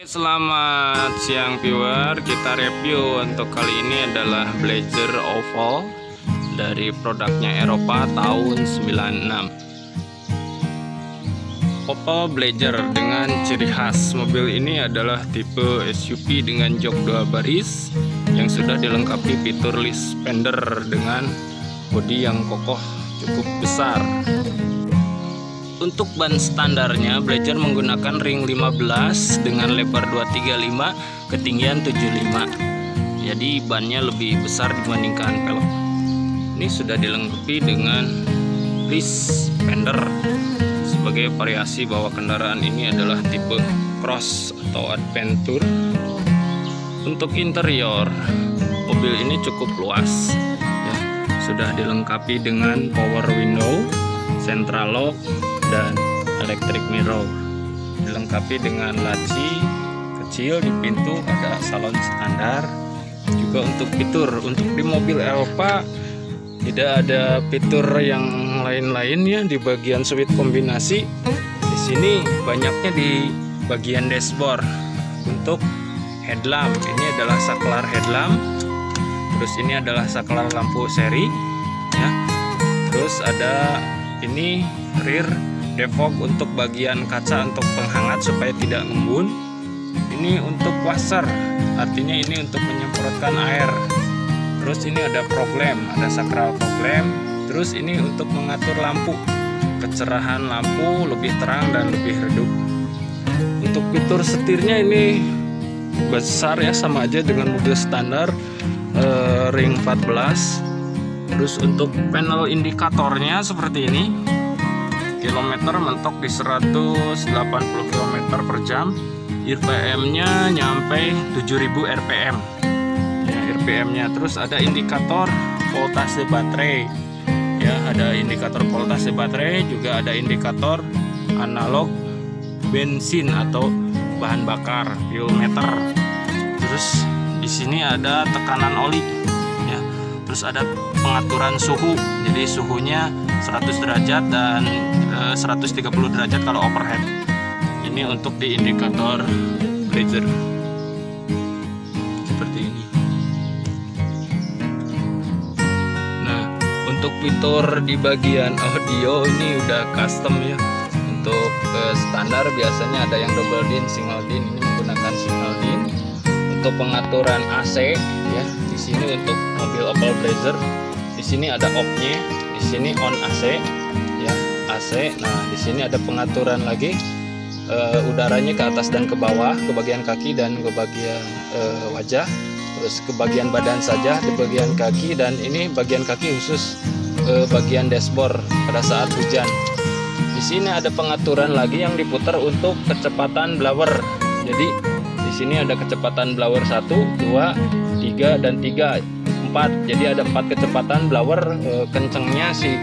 Selamat siang viewer, kita review untuk kali ini adalah Blazer Oval dari produknya Eropa tahun 96. Oval Blazer dengan ciri khas mobil ini adalah tipe SUV dengan jok 2 baris yang sudah dilengkapi fitur list fender dengan bodi yang kokoh cukup besar. Untuk ban standarnya, Blazer menggunakan ring 15 dengan lebar 235, ketinggian 75. Jadi bannya lebih besar dibandingkan velg. Ini sudah dilengkapi dengan list fender sebagai variasi bahwa kendaraan ini adalah tipe cross atau adventure. Untuk interior, mobil ini cukup luas. Ya, sudah dilengkapi dengan power window, central lock, dan electric mirror. Dilengkapi dengan laci kecil di pintu, ada salon standar. Juga untuk fitur, untuk di mobil Eropa tidak ada fitur yang lain-lainnya di bagian switch kombinasi. Di sini banyaknya di bagian dashboard. Untuk headlamp, ini adalah saklar headlamp. Terus ini adalah saklar lampu seri ya. Terus ada ini rear defog untuk bagian kaca untuk penghangat supaya tidak ngembun. Ini untuk washer, artinya ini untuk menyemprotkan air. Terus ini ada fog lamp, ada sakral fog lamp. Terus ini untuk mengatur lampu, kecerahan lampu lebih terang dan lebih redup. Untuk fitur setirnya ini besar ya, sama aja dengan mobil standar ring 14. Terus untuk panel indikatornya seperti ini. Kilometer mentok di 180 km per jam. RPM-nya nyampe 7000 RPM. Ya, RPM-nya. Terus ada indikator voltase baterai. Ya, ada indikator voltase baterai, juga ada indikator analog bensin atau bahan bakar, fuel meter. Terus di sini ada tekanan oli. Ya. Terus ada pengaturan suhu. Jadi suhunya 100 derajat dan 130 derajat kalau overhead. Ini untuk di indikator Blazer seperti ini. Nah, untuk fitur di bagian audio ini udah custom ya. Untuk standar biasanya ada yang double din, single din. Ini menggunakan single din. Untuk pengaturan AC ya, di sini untuk mobil Opel Blazer, di sini ada off-nya, di sini on AC ya, AC. Nah, di sini ada pengaturan lagi udaranya ke atas dan ke bawah, ke bagian kaki dan ke bagian wajah. Terus ke bagian badan saja, di bagian kaki, dan ini bagian kaki khusus bagian dashboard pada saat hujan. Di sini ada pengaturan lagi yang diputar untuk kecepatan blower. Jadi di sini ada kecepatan blower 1, 2, 3 dan 3, 4. Jadi ada 4 kecepatan blower, kencengnya si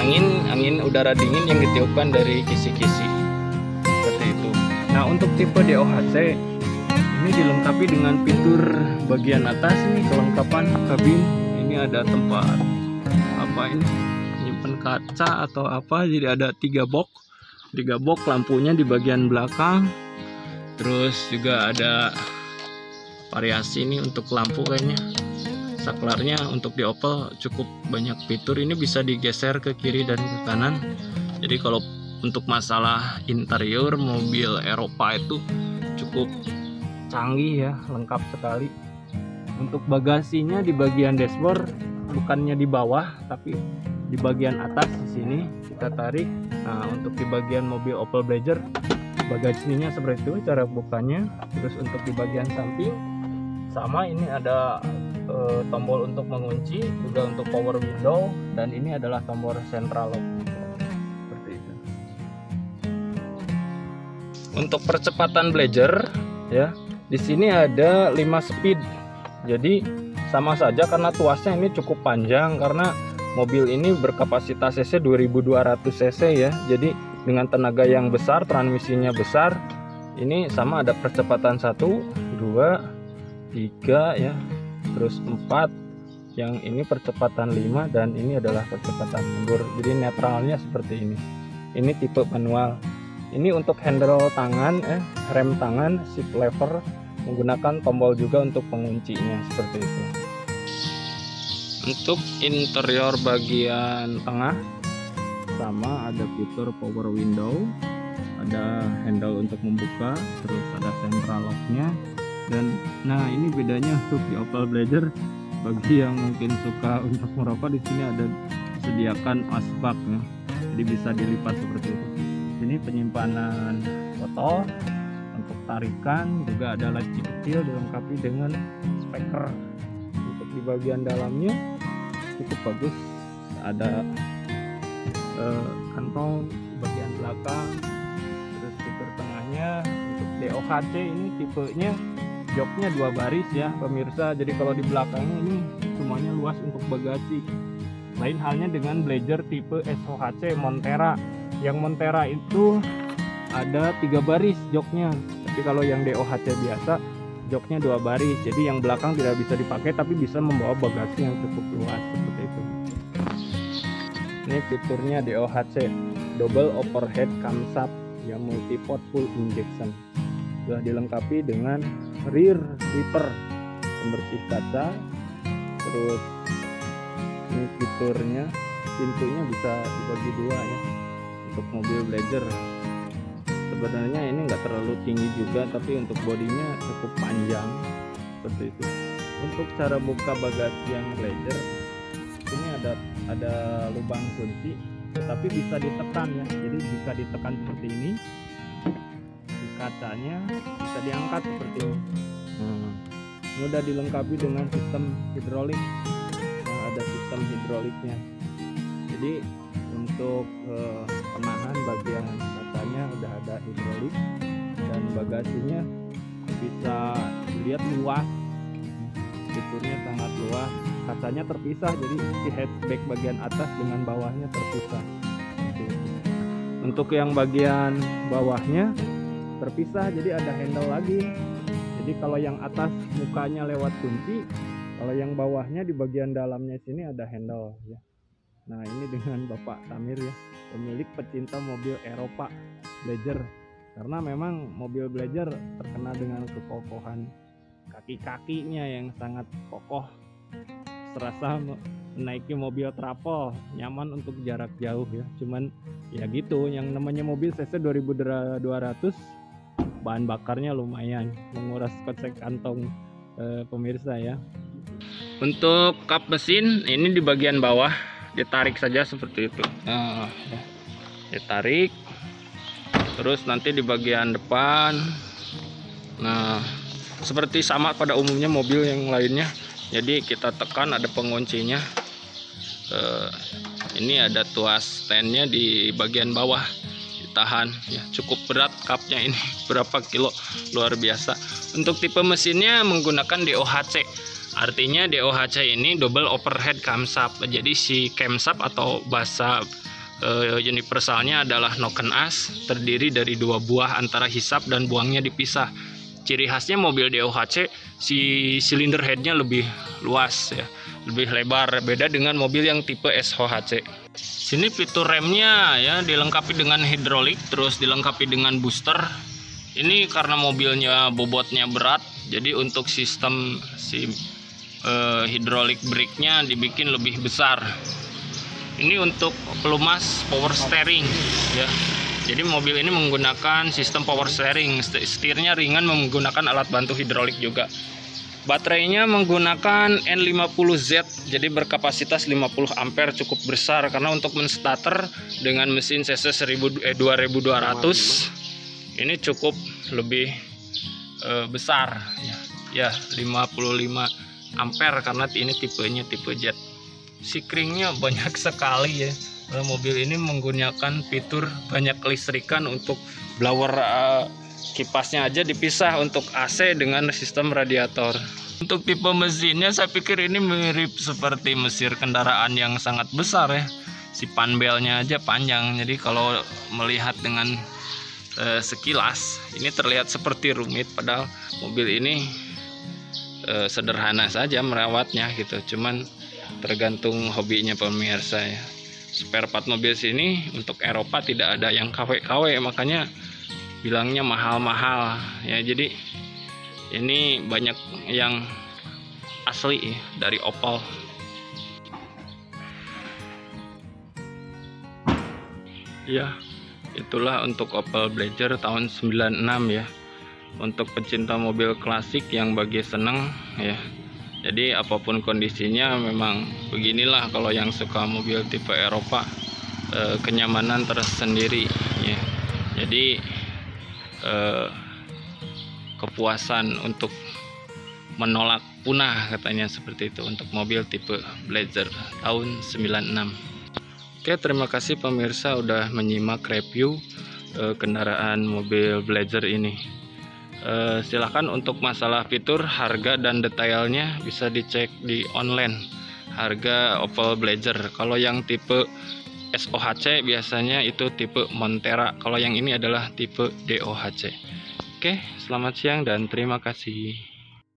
angin udara dingin yang ditiupkan dari kisi-kisi. Seperti itu. Nah, untuk tipe DOHC ini dilengkapi dengan fitur bagian atas ini, kelengkapan kabin. Ini ada tempat apa ini? Nyimpen kaca atau apa. Jadi ada 3 box. Lampunya di bagian belakang. Terus juga ada variasi ini untuk lampu kayaknya. Saklarnya untuk di Opel cukup banyak fitur. Ini bisa digeser ke kiri dan ke kanan. Jadi kalau untuk masalah interior mobil Eropa itu cukup canggih ya, lengkap sekali. Untuk bagasinya di bagian dashboard, bukannya di bawah tapi di bagian atas di sini kita tarik. Nah, untuk di bagian mobil Opel Blazer, bagasinya seperti itu cara bukanya. Terus untuk di bagian samping sama, ini ada tombol untuk mengunci, juga untuk power window, dan ini adalah tombol central lock. Seperti itu. Untuk percepatan Blazer ya, di sini ada 5 speed. Jadi sama saja karena tuasnya ini cukup panjang, karena mobil ini berkapasitas cc 2200 cc ya. Jadi dengan tenaga yang besar, transmisinya besar. Ini sama, ada percepatan 1, 2, 3 ya. Terus 4, yang ini percepatan 5, dan ini adalah percepatan mundur. Jadi netralnya seperti ini. Ini tipe manual. Ini untuk handle tangan, rem tangan, shift lever, menggunakan tombol juga untuk penguncinya seperti itu. Untuk interior bagian tengah sama, ada fitur power window, ada handle untuk membuka, terus ada central locknya. Dan nah ini bedanya untuk di Opel Blazer, bagi yang mungkin suka untuk merokok, di sini ada disediakan asbak ya, jadi bisa dilipat seperti itu. Ini penyimpanan botol, untuk tarikan juga ada laci kecil dilengkapi dengan speaker. Untuk di bagian dalamnya cukup bagus, ada kantong di bagian belakang, terus fitur tengahnya. Untuk DOHC ini tipenya joknya 2 baris ya pemirsa, jadi kalau di belakangnya ini semuanya luas untuk bagasi. Lain halnya dengan Blazer tipe SOHC Montera. Yang Montera itu ada 3 baris joknya, tapi kalau yang DOHC biasa joknya 2 baris, jadi yang belakang tidak bisa dipakai tapi bisa membawa bagasi yang cukup luas seperti itu. Ini fiturnya DOHC, double overhead camshaft yang multi-port full injection, sudah dilengkapi dengan rear wiper pembersih kaca. Terus ini fiturnya, pintunya bisa dibagi 2 ya. Untuk mobil Blazer sebenarnya ini nggak terlalu tinggi juga, tapi untuk bodinya cukup panjang seperti itu. Untuk cara buka bagasi yang Blazer ini ada lubang kunci, tetapi bisa ditekan ya. Jadi jika ditekan seperti ini, di kacanya bisa diangkat seperti ini. Mudah dilengkapi dengan sistem hidrolik, yang ada sistem hidroliknya. Jadi untuk penahan bagian kacanya udah ada hidrolik, dan bagasinya bisa dilihat luas, fiturnya sangat luas. Kacanya terpisah, jadi si hatchback bagian atas dengan bawahnya terpisah. Untuk yang bagian bawahnya terpisah, jadi ada handle lagi. Jadi kalau yang atas mukanya lewat kunci, kalau yang bawahnya di bagian dalamnya sini ada handle ya. Nah ini dengan Bapak Tamir ya, pemilik pecinta mobil Eropa Blazer, karena memang mobil Blazer terkenal dengan kekokohan kaki-kakinya yang sangat kokoh, serasa menaiki mobil travel, nyaman untuk jarak jauh ya. Cuman ya gitu, yang namanya mobil cc 2200, bahan bakarnya lumayan menguras kocek kantong pemirsa ya. Untuk kap mesin ini di bagian bawah ditarik saja seperti itu. Ditarik, terus nanti di bagian depan, nah seperti sama pada umumnya mobil yang lainnya. Jadi kita tekan, ada penguncinya. Ini ada tuas standnya di bagian bawah, ditahan ya. Cukup berat kapnya ini, berapa kilo, luar biasa. Untuk tipe mesinnya menggunakan DOHC. Artinya DOHC ini double overhead camshaft. Jadi si camshaft atau bahasa universalnya adalah noken as, terdiri dari 2 buah antara hisap dan buangnya dipisah. Ciri khasnya mobil DOHC, si silinder headnya lebih luas ya, lebih lebar, beda dengan mobil yang tipe SOHC. Sini fitur remnya ya dilengkapi dengan hidrolik, terus dilengkapi dengan booster. Ini karena mobilnya bobotnya berat, jadi untuk sistem si hidrolik brake-nya dibikin lebih besar. Ini untuk pelumas power steering ya. Jadi mobil ini menggunakan sistem power steering, setirnya ringan menggunakan alat bantu hidrolik juga. Baterainya menggunakan N50Z, jadi berkapasitas 50 ampere, cukup besar karena untuk menstarter dengan mesin cc 2200 ini cukup lebih besar ya 55 ampere karena ini tipenya tipe jet. Sikringnya banyak sekali ya. Mobil ini menggunakan fitur banyak kelistrikan. Untuk blower kipasnya aja dipisah untuk AC dengan sistem radiator. Untuk tipe mesinnya saya pikir ini mirip seperti mesin kendaraan yang sangat besar ya. Si panbelnya aja panjang, jadi kalau melihat dengan sekilas ini terlihat seperti rumit, padahal mobil ini sederhana saja merawatnya gitu. Cuman tergantung hobinya pemirsa ya. Spare part mobil sini untuk Eropa tidak ada yang KW-KW, makanya bilangnya mahal-mahal ya. Jadi ini banyak yang asli ya, dari Opel. Ya, itulah untuk Opel Blazer tahun 96 ya. Untuk pecinta mobil klasik yang bagi seneng ya. Jadi apapun kondisinya memang beginilah kalau yang suka mobil tipe Eropa, kenyamanan tersendiri ya. Jadi kepuasan untuk menolak punah katanya seperti itu untuk mobil tipe Blazer tahun 96. Oke, terima kasih pemirsa udah menyimak review kendaraan mobil Blazer ini. Silahkan untuk masalah fitur, harga dan detailnya bisa dicek di online harga Opel Blazer. Kalau yang tipe SOHC biasanya itu tipe Montera, kalau yang ini adalah tipe DOHC. Oke, selamat siang dan terima kasih.